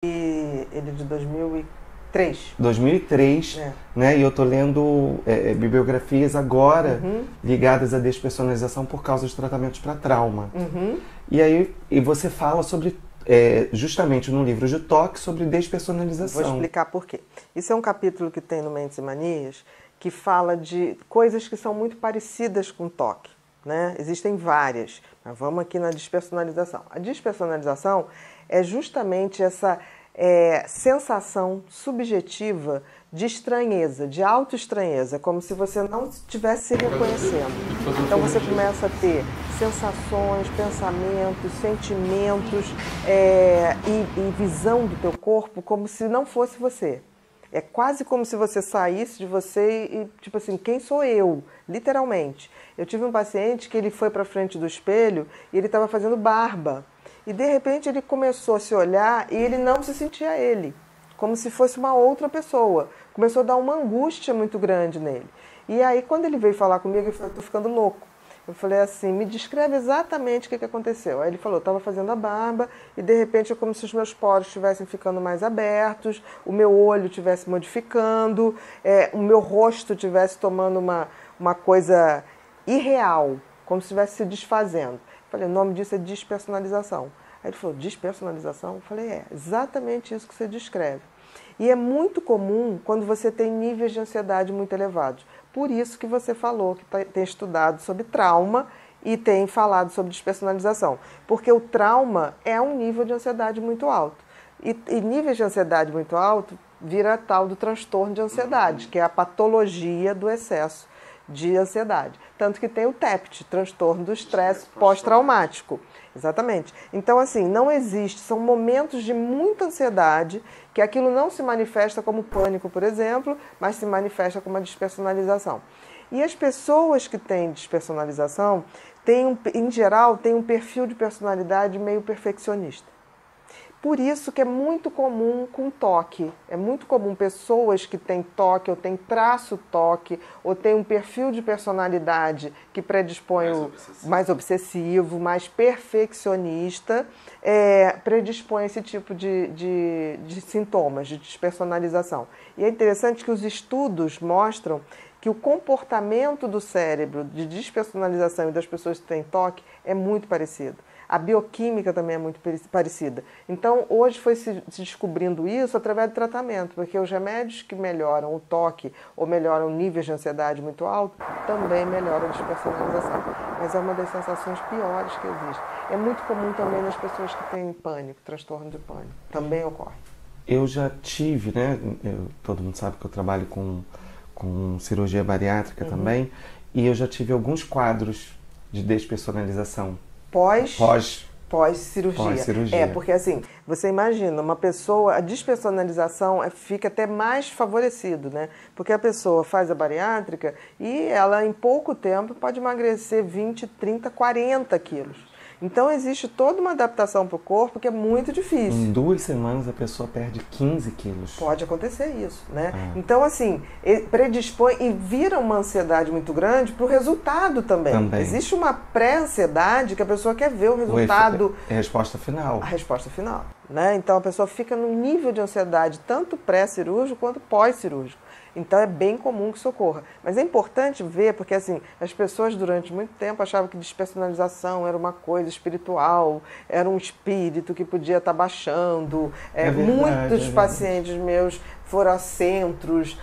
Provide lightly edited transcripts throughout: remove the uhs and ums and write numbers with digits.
E ele é de 2003. 2003, né? E eu tô lendo bibliografias agora ligadas à despersonalização por causa dos tratamentos para trauma. E aí você fala sobre, justamente no livro de toque, sobre despersonalização. Vou explicar por quê. Isso é um capítulo que tem no Mentes e Manias que fala de coisas que são muito parecidas com toque, né? Existem várias, mas vamos aqui na despersonalização. A despersonalização é justamente essa sensação subjetiva de estranheza, de autoestranheza, como se você não estivesse se reconhecendo. Então você começa a ter sensações, pensamentos, sentimentos e visão do teu corpo como se não fosse você. É quase como se você saísse de você e, tipo assim, quem sou eu? Literalmente. Eu tive um paciente que ele foi para frente do espelho e ele estava fazendo barba. E, de repente, ele começou a se olhar e ele não se sentia ele, como se fosse uma outra pessoa. Começou a dar uma angústia muito grande nele. E aí, quando ele veio falar comigo, ele falou, eu estou ficando louco. Eu falei assim, me descreve exatamente o que aconteceu. Aí ele falou, eu estava fazendo a barba e de repente é como se os meus poros estivessem ficando mais abertos, o meu olho estivesse modificando, o meu rosto estivesse tomando uma coisa irreal, como se estivesse se desfazendo. Eu falei, o nome disso é despersonalização. Aí ele falou, despersonalização? Eu falei, exatamente isso que você descreve. E é muito comum quando você tem níveis de ansiedade muito elevados. Por isso que você falou que tem estudado sobre trauma e tem falado sobre despersonalização. Porque o trauma é um nível de ansiedade muito alto. E níveis de ansiedade muito alto vira tal do transtorno de ansiedade, que é a patologia do excesso de ansiedade. Tanto que tem o TEPT, transtorno do estresse pós-traumático. Exatamente. Então, assim, não existe, são momentos de muita ansiedade, que aquilo não se manifesta como pânico, por exemplo, mas se manifesta como uma despersonalização. E as pessoas que têm despersonalização, em geral, têm um perfil de personalidade meio perfeccionista. Por isso que é muito comum com toque. É muito comum pessoas que têm toque, ou têm traço toque, ou têm um perfil de personalidade que predispõe mais obsessivo, mais perfeccionista, predispõe esse tipo de sintomas de despersonalização. E é interessante que os estudos mostram que o comportamento do cérebro de despersonalização e das pessoas que têm toque é muito parecido. A bioquímica também é muito parecida. Então, hoje foi se descobrindo isso através do tratamento, porque os remédios que melhoram o toque ou melhoram níveis de ansiedade muito alto, também melhoram a despersonalização. Mas é uma das sensações piores que existe. É muito comum também nas pessoas que têm pânico, transtorno de pânico. Também ocorre. Eu já tive, né? Todo mundo sabe que eu trabalho com cirurgia bariátrica também, e eu já tive alguns quadros de despersonalização. Pós-cirurgia. Porque assim, você imagina, uma pessoa, a despersonalização fica até mais favorecido, né? Porque a pessoa faz a bariátrica e ela em pouco tempo pode emagrecer 20, 30, 40 quilos. Então existe toda uma adaptação para o corpo que é muito difícil. Em 2 semanas a pessoa perde 15 quilos. Pode acontecer isso, né? Então assim, predispõe e vira uma ansiedade muito grande para o resultado também. Existe uma pré-ansiedade que a pessoa quer ver o resultado. É a resposta final. A resposta final, né? Então a pessoa fica num nível de ansiedade tanto pré-cirúrgico quanto pós-cirúrgico. Então é bem comum que isso ocorra. Mas é importante ver, porque assim, as pessoas durante muito tempo achavam que despersonalização era uma coisa espiritual, era um espírito que podia estar baixando. Muitos pacientes meus foram a centros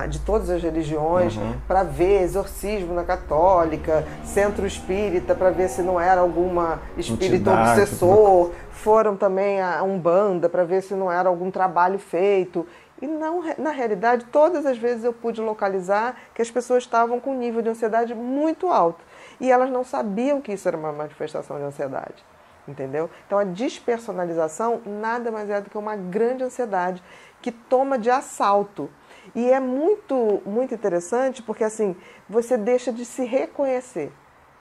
de todas as religiões para ver exorcismo na católica, centro espírita para ver se não era alguma espírito obsessor, foram também a Umbanda para ver se não era algum trabalho feito. E não, na realidade, todas as vezes eu pude localizar que as pessoas estavam com um nível de ansiedade muito alto. E elas não sabiam que isso era uma manifestação de ansiedade. Entendeu? Então a despersonalização nada mais é do que uma grande ansiedade que toma de assalto. E é muito, muito interessante porque assim, você deixa de se reconhecer.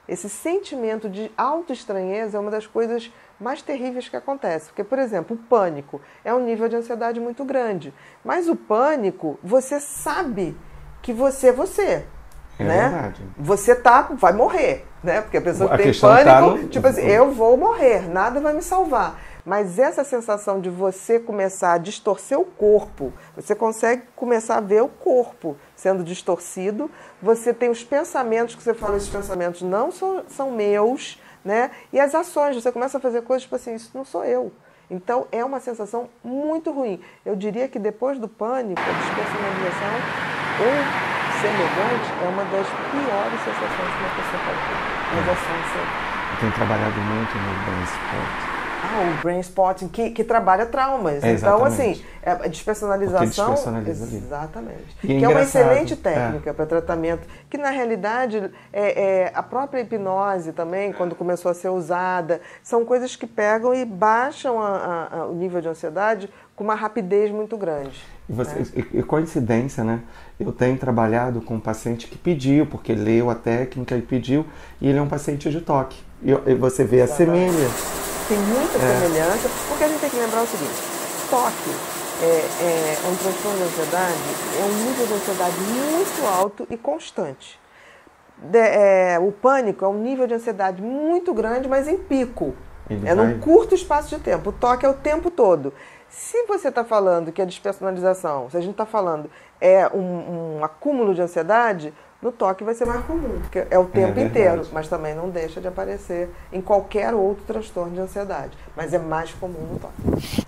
Esse sentimento de autoestranheza é uma das coisas mais terríveis que acontece. Porque, por exemplo, o pânico é um nível de ansiedade muito grande. Mas o pânico, você sabe que você é você. né? Verdade. Você vai morrer, né? Porque a pessoa que tem questão pânico, tá no... tipo assim, eu vou morrer, nada vai me salvar. Mas essa sensação de você começar a distorcer o corpo, você consegue começar a ver o corpo sendo distorcido, você tem os pensamentos que você fala, esses pensamentos não são meus, né? E as ações, você começa a fazer coisas tipo assim, isso não sou eu. Então, é uma sensação muito ruim. Eu diria que depois do pânico, a despersonalização ou semelhante é uma das piores sensações que uma pessoa pode ter. Mas Eu tenho trabalhado muito no Brain Spot. O Brain Spotting, que trabalha traumas. Então, assim, a despersonalização... Exatamente. Que é uma excelente técnica para tratamento, que na realidade a própria hipnose também, quando começou a ser usada, são coisas que pegam e baixam o nível de ansiedade com uma rapidez muito grande. E coincidência, né? Eu tenho trabalhado com um paciente que pediu, porque leu a técnica e pediu, e ele é um paciente de toque. E você vê a semelhança. Tem muita semelhança, porque a gente tem que lembrar o seguinte, toque é um transtorno de ansiedade, é um nível de ansiedade muito alto e constante. O pânico é um nível de ansiedade muito grande, mas em pico. Num curto espaço de tempo. O toque é o tempo todo. Se você está falando que a despersonalização, se a gente está falando um acúmulo de ansiedade, no toque vai ser mais comum, porque é o tempo inteiro, mas também não deixa de aparecer em qualquer outro transtorno de ansiedade, mas é mais comum no toque.